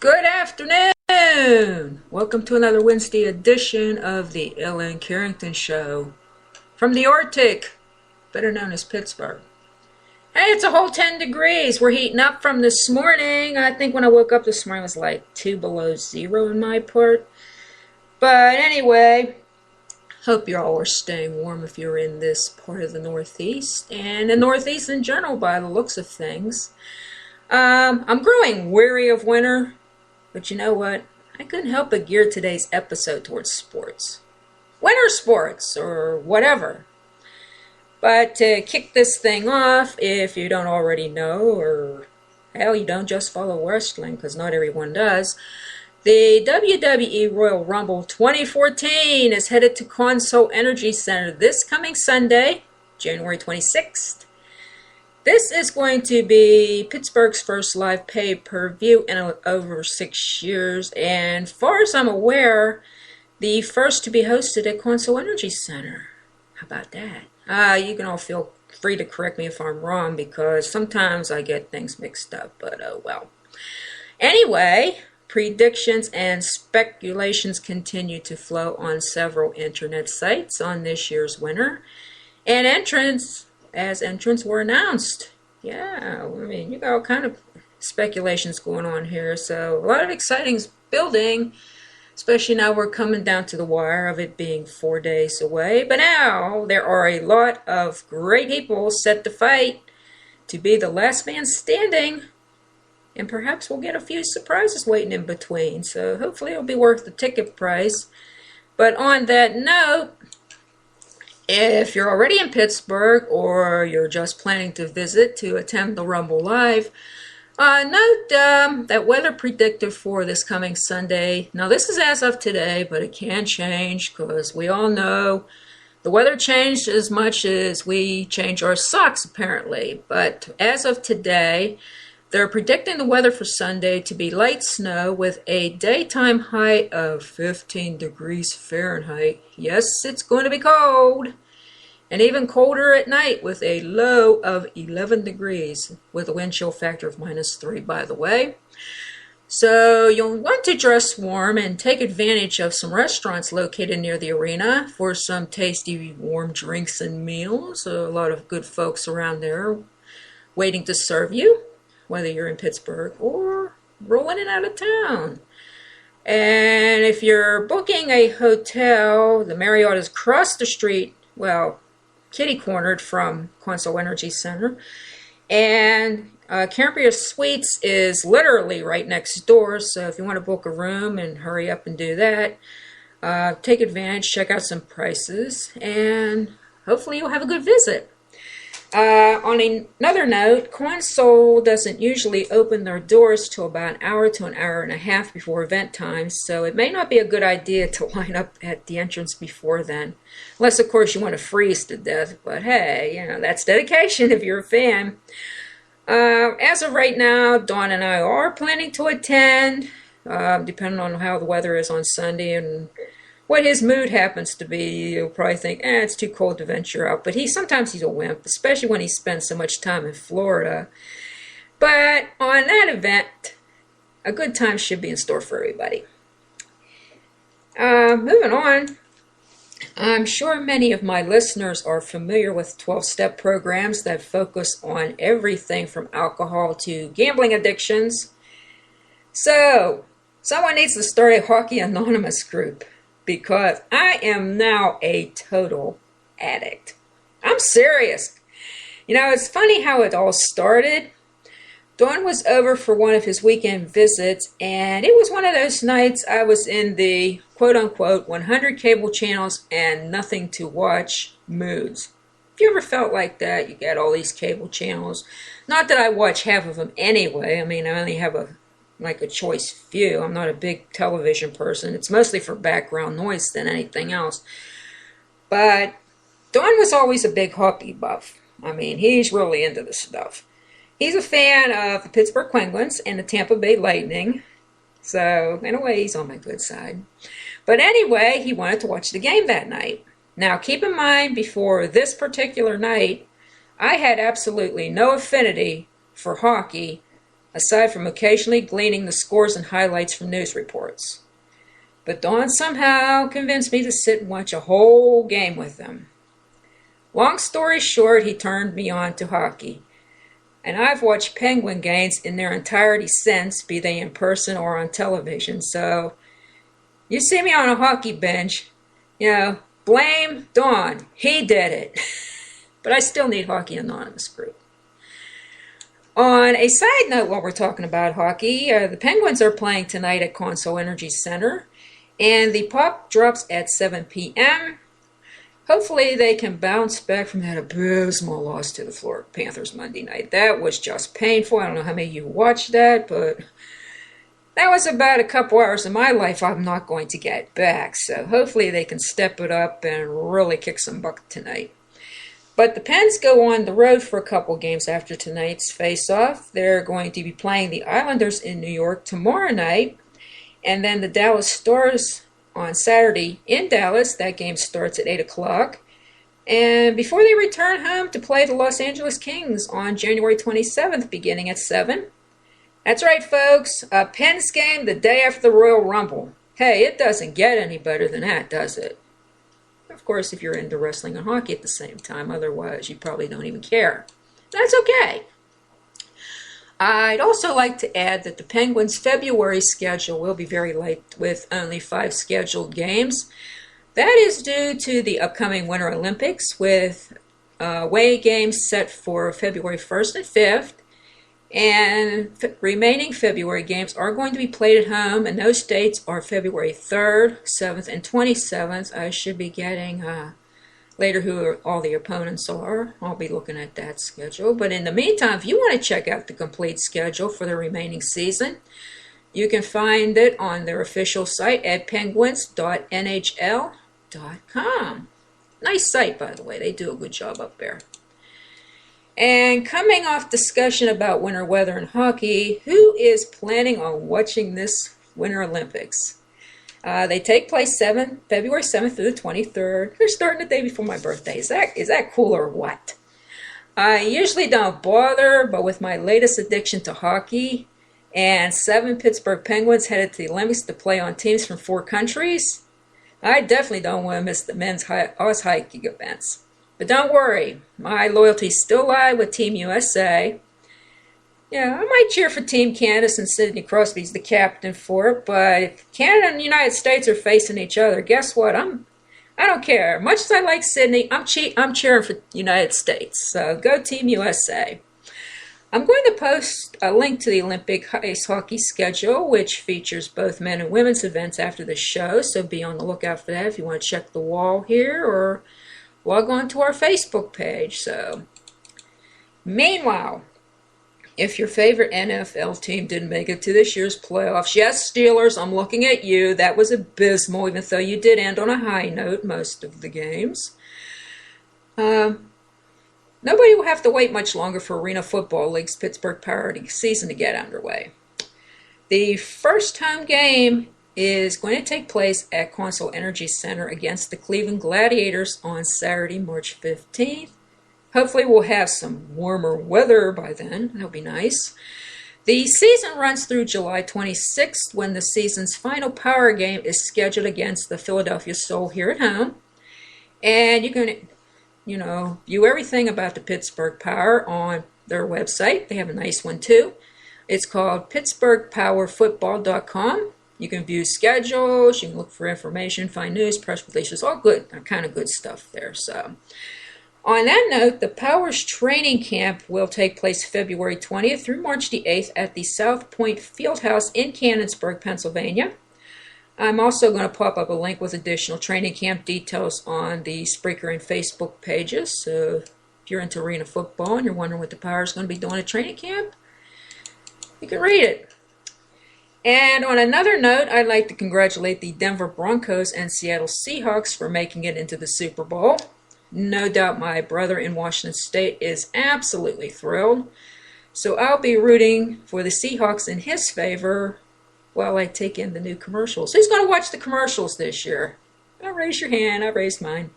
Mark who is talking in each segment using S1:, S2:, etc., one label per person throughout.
S1: Good afternoon! Welcome to another Wednesday edition of the Ellen Carrington Show from the Arctic, better known as Pittsburgh. Hey, it's a whole 10 degrees. We're heating up from this morning. I think when I woke up this morning it was like 2 below zero in my part. But anyway, hope you all are staying warm if you're in this part of the Northeast and the Northeast in general by the looks of things. I'm growing weary of winter, but you know what? I couldn't help but gear today's episode towards sports. Winter sports, or whatever. But to kick this thing off, if you don't already know, or hell, you don't just follow wrestling, because not everyone does, the WWE Royal Rumble 2014 is headed to Consol Energy Center this coming Sunday, January 26th. This is going to be Pittsburgh's first live pay-per-view in over 6 years, and far as I'm aware, the first to be hosted at Consol Energy Center. How about that? You can all feel free to correct me if I'm wrong, because sometimes I get things mixed up, but oh well. Anyway, predictions and speculations continue to flow on several internet sites on this year's winner, and entrants were announced. Yeah, I mean, you got all kind of speculations going on here, so a lot of exciting's building, especially now we're coming down to the wire of it being 4 days away. But now there are a lot of great people set to fight to be the last man standing, and perhaps we'll get a few surprises waiting in between, so hopefully it'll be worth the ticket price. But on that note, if you're already in Pittsburgh or you're just planning to visit to attend the Rumble Live, note that weather predicted for this coming Sunday. Now this is as of today, but it can change because we all know the weather changed as much as we change our socks apparently. But as of today, they're predicting the weather for Sunday to be light snow with a daytime high of 15 degrees Fahrenheit. Yes, it's going to be cold. And even colder at night with a low of 11 degrees with a wind chill factor of -3, by the way. So you'll want to dress warm and take advantage of some restaurants located near the arena for some tasty warm drinks and meals. A lot of good folks around there waiting to serve you, whether you're in Pittsburgh or rolling in out of town. And if you're booking a hotel, the Marriott is across the street, well, kitty-cornered from Consol Energy Center. And Cambria Suites is literally right next door, so if you want to book a room and hurry up and do that, take advantage, check out some prices, and hopefully you'll have a good visit. On another note, Consol doesn't usually open their doors till about an hour to an hour and a half before event time, so it may not be a good idea to line up at the entrance before then. Unless, of course, you want to freeze to death, but hey, you know, that's dedication if you're a fan. As of right now, Dawn and I are planning to attend, depending on how the weather is on Sunday and what his mood happens to be. You'll probably think, it's too cold to venture out. But sometimes he's a wimp, especially when he spends so much time in Florida. But on that event, a good time should be in store for everybody. Moving on, I'm sure many of my listeners are familiar with 12-step programs that focus on everything from alcohol to gambling addictions. So, someone needs to start a Hockey Anonymous group, because I am now a total addict. I'm serious. You know, it's funny how it all started. Don was over for one of his weekend visits, and it was one of those nights I was in the quote-unquote 100 cable channels and nothing to watch moods. If you ever felt like that, you got all these cable channels. Not that I watch half of them anyway. I mean, I only have a choice few. I'm not a big television person. It's mostly for background noise than anything else. But Don was always a big hockey buff. I mean, he's really into this stuff. He's a fan of the Pittsburgh Penguins and the Tampa Bay Lightning. So, in a way, he's on my good side. But anyway, he wanted to watch the game that night. Now, keep in mind, before this particular night, I had absolutely no affinity for hockey aside from occasionally gleaning the scores and highlights from news reports. But Dawn somehow convinced me to sit and watch a whole game with him. Long story short, he turned me on to hockey. And I've watched Penguin games in their entirety since, be they in person or on television. So, you see me on a hockey bench, blame Dawn. He did it. But I still need Hockey Anonymous group. On a side note, while we're talking about hockey, the Penguins are playing tonight at Consol Energy Center, and the puck drops at 7 p.m. Hopefully they can bounce back from that abysmal loss to the Florida Panthers Monday night. That was just painful. I don't know how many of you watched that, but that was about a couple hours of my life I'm not going to get back. So hopefully they can step it up and really kick some butt tonight. But the Pens go on the road for a couple games after tonight's face-off. They're going to be playing the Islanders in New York tomorrow night, and then the Dallas Stars on Saturday in Dallas. That game starts at 8 o'clock. And before they return home to play the Los Angeles Kings on January 27th, beginning at 7. That's right, folks. A Pens game the day after the Royal Rumble. Hey, it doesn't get any better than that, does it? Of course, if you're into wrestling and hockey at the same time. Otherwise, you probably don't even care. That's okay. I'd also like to add that the Penguins' February schedule will be very light with only 5 scheduled games. That is due to the upcoming Winter Olympics with away games set for February 1st and 5th. And remaining February games are going to be played at home, and those dates are February 3rd, 7th, and 27th. I should be getting later who all the opponents are. I'll be looking at that schedule. But in the meantime, if you want to check out the complete schedule for the remaining season, you can find it on their official site at penguins.nhl.com. Nice site, by the way. They do a good job up there. And coming off discussion about winter weather and hockey, who is planning on watching this Winter Olympics? They take place February 7th through the 23rd. They're starting the day before my birthday. Is that cool or what? I usually don't bother, but with my latest addiction to hockey and 7 Pittsburgh Penguins headed to the Olympics to play on teams from 4 countries, I definitely don't want to miss the men's ice hiking events. But don't worry, my loyalties still lie with Team USA. Yeah, I might cheer for Team Canada since Sidney Crosby's the captain for it, but if Canada and the United States are facing each other, guess what? I don't care. Much as I like Sydney, I'm cheering for the United States. So go Team USA. I'm going to post a link to the Olympic ice hockey schedule, which features both men and women's events after the show, so be on the lookout for that if you want to check the wall here or log on to our Facebook page. So, meanwhile, if your favorite NFL team didn't make it to this year's playoffs, yes, Steelers, I'm looking at you. That was abysmal, even though you did end on a high note most of the games. Nobody will have to wait much longer for Arena Football League's Pittsburgh Power season to get underway. The first home game is going to take place at Consol Energy Center against the Cleveland Gladiators on Saturday, March 15th. Hopefully we'll have some warmer weather by then. That'll be nice. The season runs through July 26th when the season's final Power game is scheduled against the Philadelphia Soul here at home. And you can, view everything about the Pittsburgh Power on their website. They have a nice one too. It's called PittsburghPowerFootball.com. You can view schedules, you can look for information, find news, press releases, all good, kind of good stuff there. So, on that note, the Power's training camp will take place February 20th through March the 8th at the South Point Fieldhouse in Canonsburg, Pennsylvania. I'm also going to pop up a link with additional training camp details on the Spreaker and Facebook pages. So, if you're into arena football and you're wondering what the Power is going to be doing at training camp, you can read it. And on another note, I'd like to congratulate the Denver Broncos and Seattle Seahawks for making it into the Super Bowl. No doubt my brother in Washington State is absolutely thrilled. So I'll be rooting for the Seahawks in his favor while I take in the new commercials. Who's going to watch the commercials this year? Don't raise your hand. I raised mine.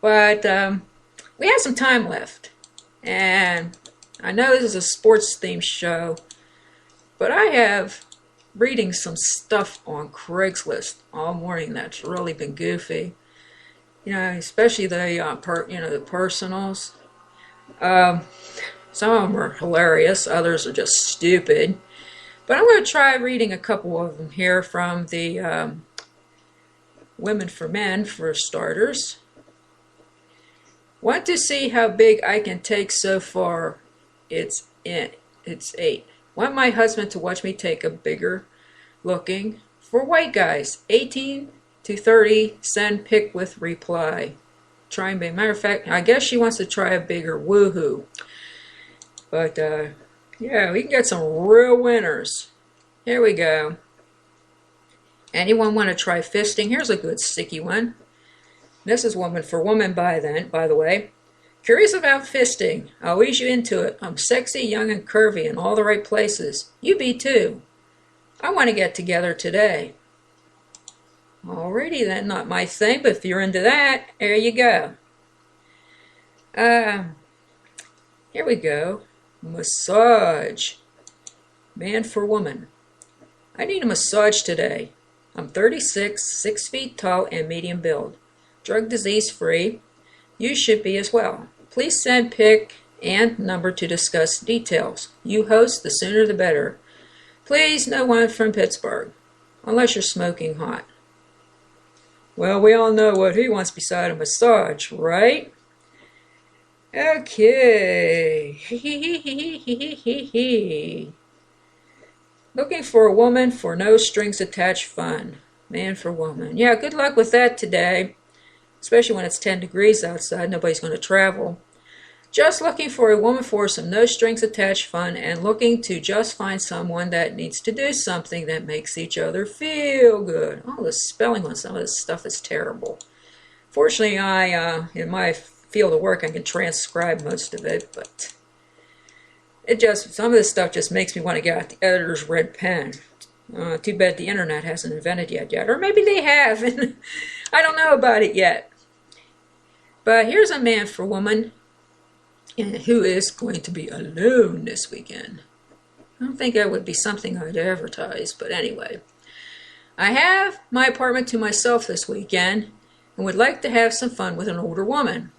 S1: But we have some time left. And I know this is a sports themed show, but I have reading some stuff on Craigslist all morning that's really been goofy. You know, especially the the personals. Some of them are hilarious, others are just stupid. But I'm going to try reading a couple of them here from the Women for Men, for starters. Want to see how big I can take so far? It's 8. Want my husband to watch me take a bigger looking? For white guys, 18 to 30, send pic with reply. Try and be. Matter of fact, I guess she wants to try a bigger woohoo. But, yeah, we can get some real winners. Here we go. Anyone want to try fisting? Here's a good sticky one. This is Woman for Woman by the way. Curious about fisting? I'll ease you into it. I'm sexy, young, and curvy in all the right places. You be too. I want to get together today. Alrighty then, not my thing, but if you're into that, there you go. Here we go. Massage. Man for woman. I need a massage today. I'm 36, 6 feet tall, and medium build. Drug disease free. You should be as well. Please send pic and number to discuss details. You host, the sooner the better. Please, no one from Pittsburgh. Unless you're smoking hot. Well, we all know what he wants beside a massage, right? Okay. Looking for a woman for no strings attached fun. Man for woman. Yeah, good luck with that today. Especially when it's 10 degrees outside. Nobody's going to travel. Just looking for a woman for some no strings attached fun and looking to just find someone that needs to do something that makes each other feel good. Oh, the spelling on some of this stuff is terrible. Fortunately, in my field of work, I can transcribe most of it, but some of this stuff just makes me want to get out the editor's red pen. Too bad the internet hasn't invented yet. Or maybe they have, and I don't know about it yet. But here's a man for woman who is going to be alone this weekend. I don't think that would be something I'd advertise, but anyway. I have my apartment to myself this weekend and would like to have some fun with an older woman.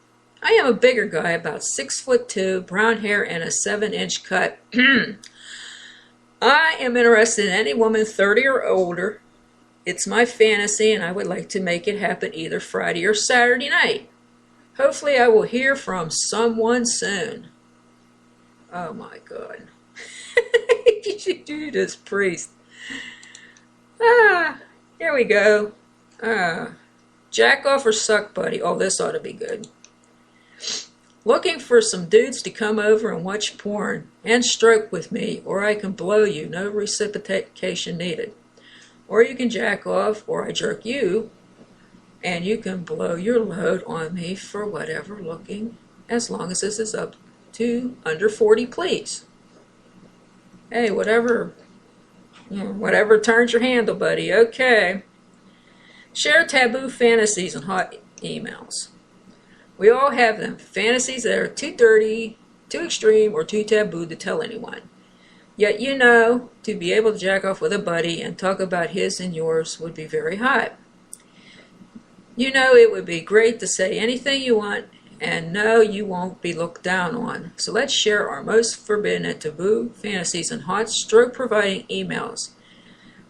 S1: I am a bigger guy, about 6'2", brown hair, and a 7-inch cut. I am interested in any woman 30 or older. It's my fantasy, and I would like to make it happen either Friday or Saturday night. Hopefully I will hear from someone soon. Oh my God. You should do this, priest. Here we go. Jack off or suck buddy. Oh, this ought to be good. Looking for some dudes to come over and watch porn and stroke with me, or I can blow you. No reciprocation needed. Or you can jack off, or I jerk you, and you can blow your load on me for whatever looking, as long as this is up to under 40, please. Hey, whatever turns your handle, buddy. Okay. Share taboo fantasies and hot emails. We all have them. Fantasies that are too dirty, too extreme, or too taboo to tell anyone. Yet to be able to jack off with a buddy and talk about his and yours would be very hot. It would be great to say anything you want and know you won't be looked down on. So let's share our most forbidden and taboo fantasies and hot stroke-providing emails.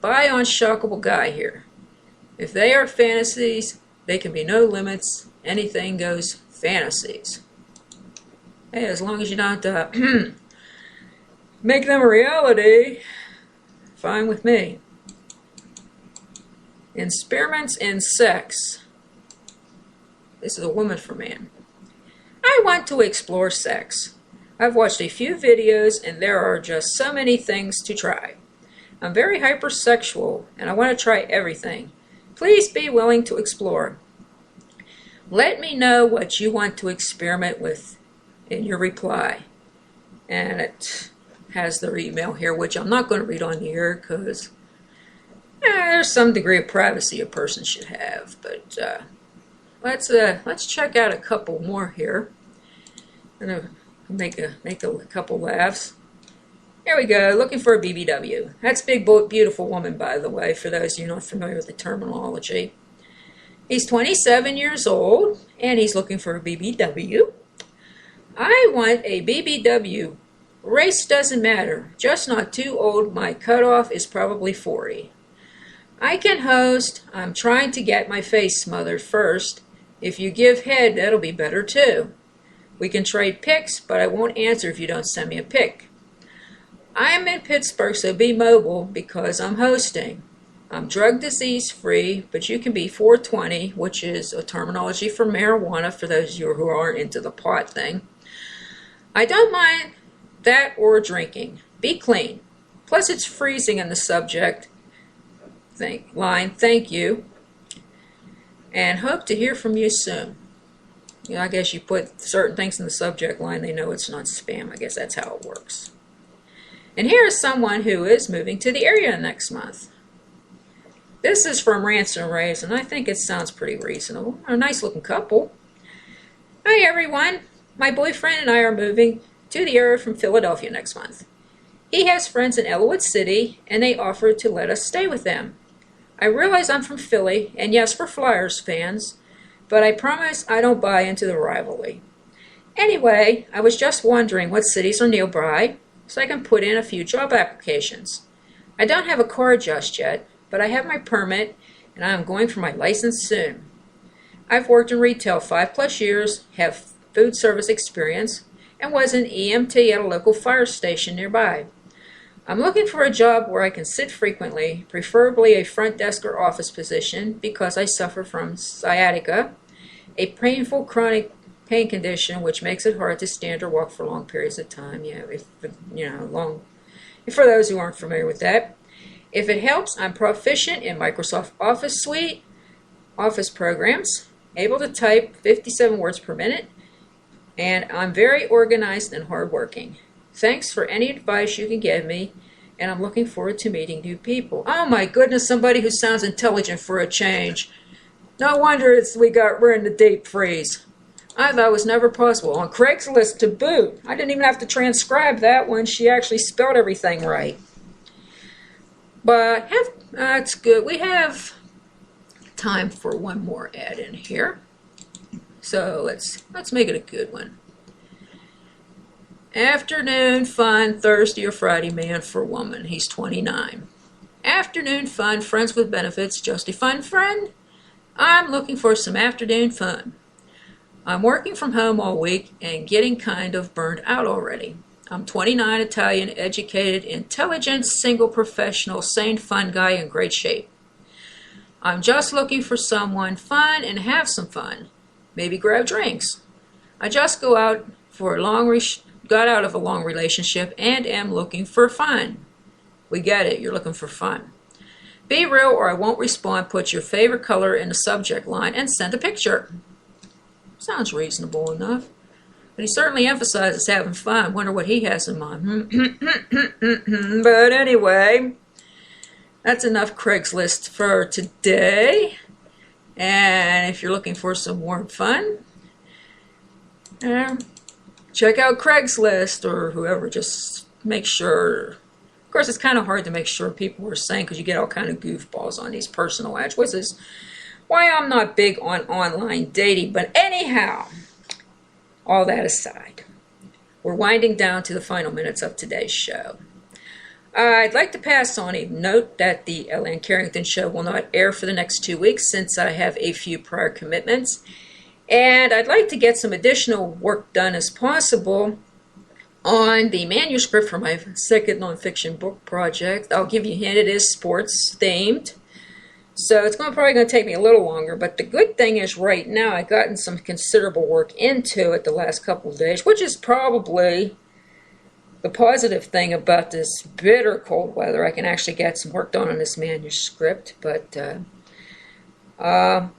S1: By Unshockable Guy here. If they are fantasies, they can be no limits. Anything goes fantasies. Hey, as long as you don't make them a reality, fine with me. Experiments in sex. This is a woman for man. I want to explore sex. I've watched a few videos and there are just so many things to try. I'm very hypersexual and I want to try everything. Please be willing to explore. Let me know what you want to experiment with in your reply. And it has their email here, which I'm not going to read on here because there's some degree of privacy a person should have. But let's check out a couple more here. And Make a couple laughs. Here we go, looking for a BBW. That's Big Beautiful Woman, by the way, for those of you not familiar with the terminology. He's 27 years old, and he's looking for a BBW. I want a BBW. Race doesn't matter, just not too old. My cutoff is probably 40. I can host. I'm trying to get my face smothered first. If you give head, that'll be better too. We can trade pics, but I won't answer if you don't send me a pic. I am in Pittsburgh, so be mobile because I'm hosting. I'm drug disease free, but you can be 420, which is a terminology for marijuana for those of you who aren't into the pot thing. I don't mind that or drinking. Be clean. Plus it's freezing in the subject line. Thank you. And hope to hear from you soon. You know, I guess you put certain things in the subject line, they know it's not spam. I guess that's how it works. And here is someone who is moving to the area next month. This is from Ransom Rays, and I think it sounds pretty reasonable. A nice looking couple. Hi everyone. My boyfriend and I are moving to the area from Philadelphia next month. He has friends in Elwood City, and they offered to let us stay with them. I realize I'm from Philly, and yes, we're Flyers fans, but I promise I don't buy into the rivalry. Anyway, I was just wondering what cities are nearby, so I can put in a few job applications. I don't have a car just yet, but I have my permit, and I am going for my license soon. I've worked in retail 5+ years, have food service experience, and was an EMT at a local fire station nearby. I'm looking for a job where I can sit frequently, preferably a front desk or office position, because I suffer from sciatica, a painful chronic pain condition which makes it hard to stand or walk for long periods of time. For those who aren't familiar with that. If it helps, I'm proficient in Microsoft Office Suite, Office programs, able to type 57 words per minute, and I'm very organized and hardworking. Thanks for any advice you can give me, and I'm looking forward to meeting new people. Oh my goodness, somebody who sounds intelligent for a change. No wonder we're in the deep freeze. I thought it was never possible. On Craigslist to boot. I didn't even have to transcribe that one. She actually spelled everything right. But that's good. We have time for one more ad in here. So let's make it a good one. Afternoon fun, Thursday or Friday man for woman. He's 29. Afternoon fun, friends with benefits, just a fun friend? I'm looking for some afternoon fun. I'm working from home all week and getting kind of burned out already. I'm 29, Italian, educated, intelligent, single, professional, sane, fun guy in great shape. I'm just looking for someone fun and have some fun. Maybe grab drinks. I just got out of a long relationship and am looking for fun. We get it, you're looking for fun. Be real or I won't respond. Put your favorite color in the subject line and send a picture. Sounds reasonable enough. But he certainly emphasizes having fun. Wonder what he has in mind. But anyway, that's enough Craigslist for today. And if you're looking for some more fun, check out Craigslist or whoever. Just make sure. Of course, it's kind of hard to make sure people are saying because you get all kind of goofballs on these personal ads, which is why I'm not big on online dating. But anyhow, all that aside, we're winding down to the final minutes of today's show. I'd like to pass on a note that the Ellen Carrington Show will not air for the next 2 weeks since I have a few prior commitments. And I'd like to get some additional work done as possible on the manuscript for my second nonfiction book project. I'll give you a hint, it is sports themed. So it's probably going to take me a little longer, but the good thing is right now I've gotten some considerable work into it the last couple of days, which is probably the positive thing about this bitter cold weather. I can actually get some work done on this manuscript, but I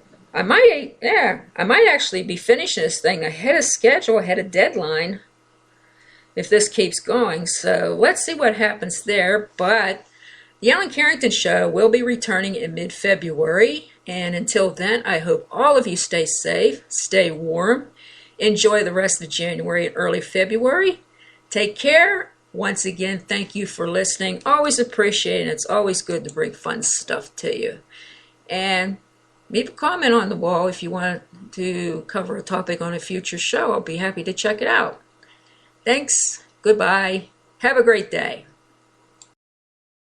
S1: might actually be finishing this thing ahead of schedule, ahead of deadline, if this keeps going. So let's see what happens there, but the Ellen Carrington Show will be returning in mid-February, and until then, I hope all of you stay safe, stay warm, Enjoy the rest of January and early February. Take care. Once again, thank you for listening. Always appreciate it. It's always good to bring fun stuff to you. And leave a comment on the wall if you want to cover a topic on a future show. I'll be happy to check it out. Thanks. Goodbye. Have a great day.